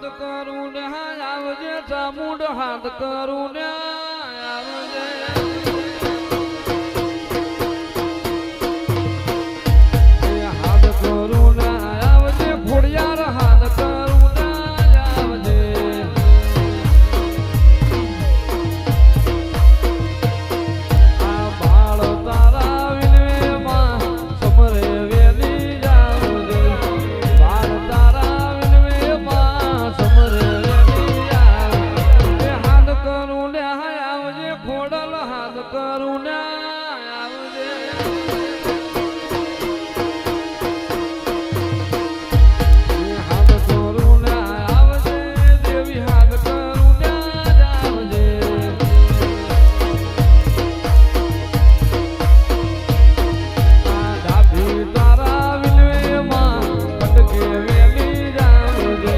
હાથ કરું ને આવજે ચામુંડ હાથ કરું ને આવજે હાથ કરું ને આવજે ખોડિયાર હાથ કરું ને આવજે આ બાળ તારા વિનવેમાં સમરે વેલી જાવજે બાળ તારા વિનવેમાં સમરે વેલી જાવજે હાથ કરું ને આવજે ખોડલ હાથ કરું ને આવજે હાથ કરું ને આવજે દેવી હાથ કરું ને આવજે આ ડાભી તારા વિનવેમાં પટકે વેલી જાવજે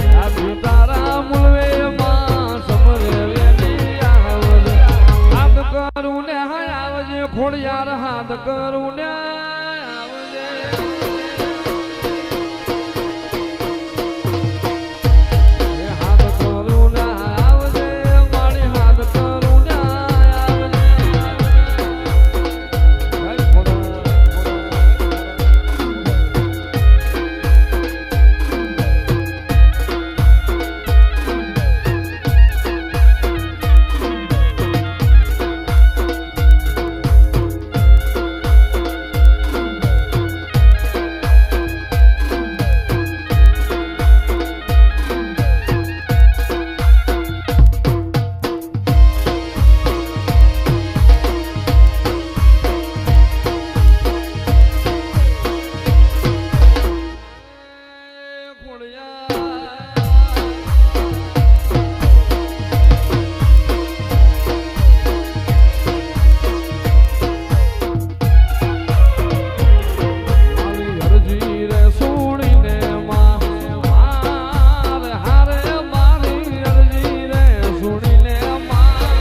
ડાભી તારા મુલવેમાં સમરે વેલી આવજે હાથ કરું ને આવજે ખોડિયાર હાથ કરું ને આવજે હાથ કરું ને આવજે મારી હાથ કરું ને આવજે મારી અરજી રે સુણીને માં મારે હારે મારી અરજી રે સુણીને માં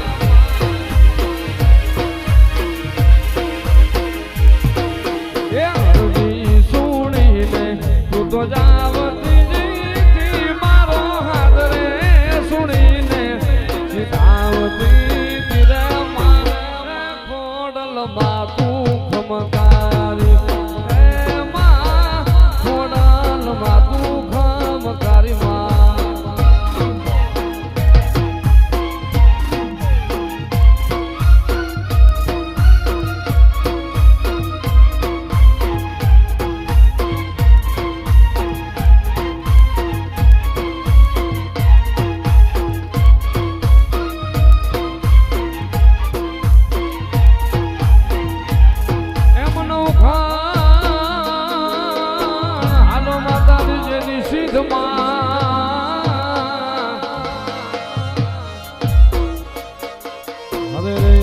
એ અરજી સુણીને તું તો જાવતી જીતી મારો હાથ રે સુણીને જીતાવતી તીરે મારે ખોડલ માં તું ખમકારી હે માં ખોડલ માં તું ખમકારી માં એમનો ખાન હાલો માતાજી જેની સિદ્ધમાં હવે રે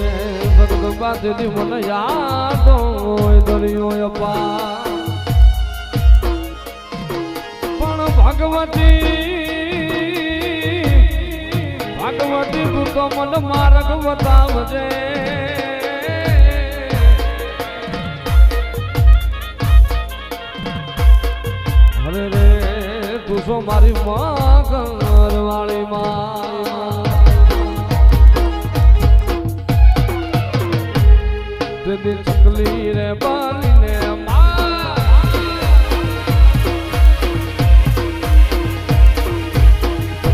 ભગત બાજરી મને યાદ હોય દરિયો અપાર પણ ભગવતી તું તો મને માર્ગ બતાવજે અરે રે તું સો મારી માં ઘરવાળી માં તે દિલ ચકલી રે બાલીને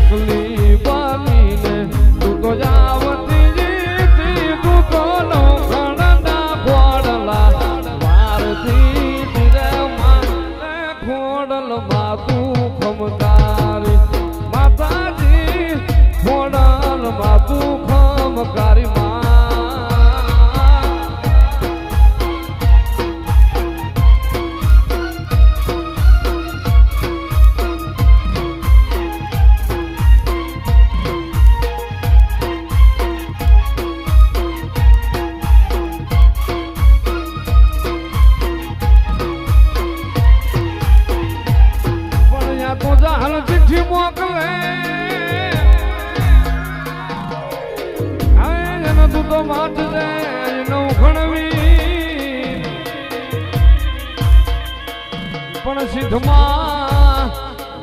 ચકલી બાલીને તું તો જાવતી જીતી તું તો નો ખડના ખોડલા મારતી તીરે મારે ખોડલ માં તું ખમકારી માતાજી ખોડલ માં તું ખમકારી માં ચિઠ્ઠી મોકલે હવે તું તો માથ દે નવ ખણવી પણ સિદ્ધમાં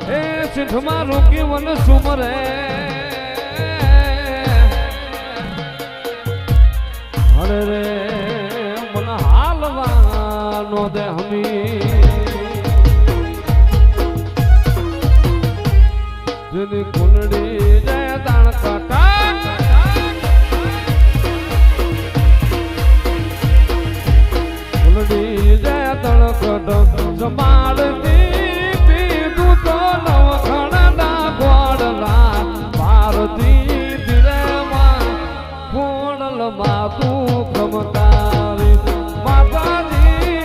એ સિંઠમાં રોકી વન સુમરે અરે રે મન હાલવાનો દે હમી જેની કુંડળી જય દાણ કટા કુંડળી જય દાણ કટ સંભાળતી પીધું તો નવખણના ગોળલા ભારતી દિલમાં ગોળલમાં તું ખમકારી માતાજી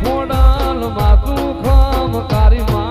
ગોળલમાં તું ખમકારી માં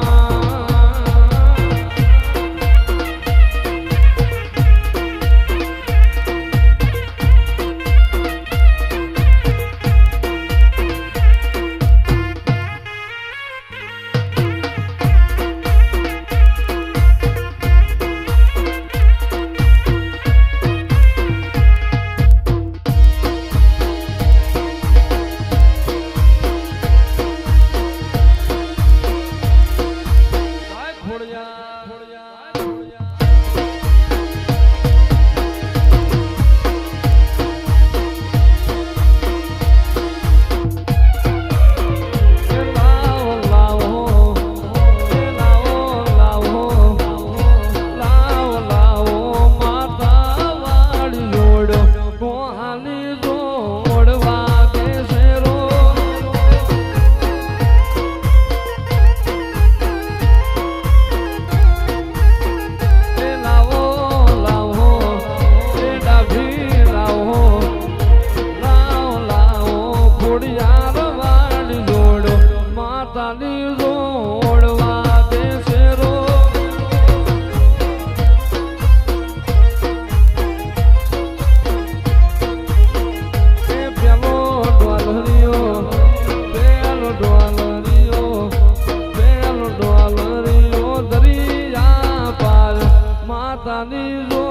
માતાની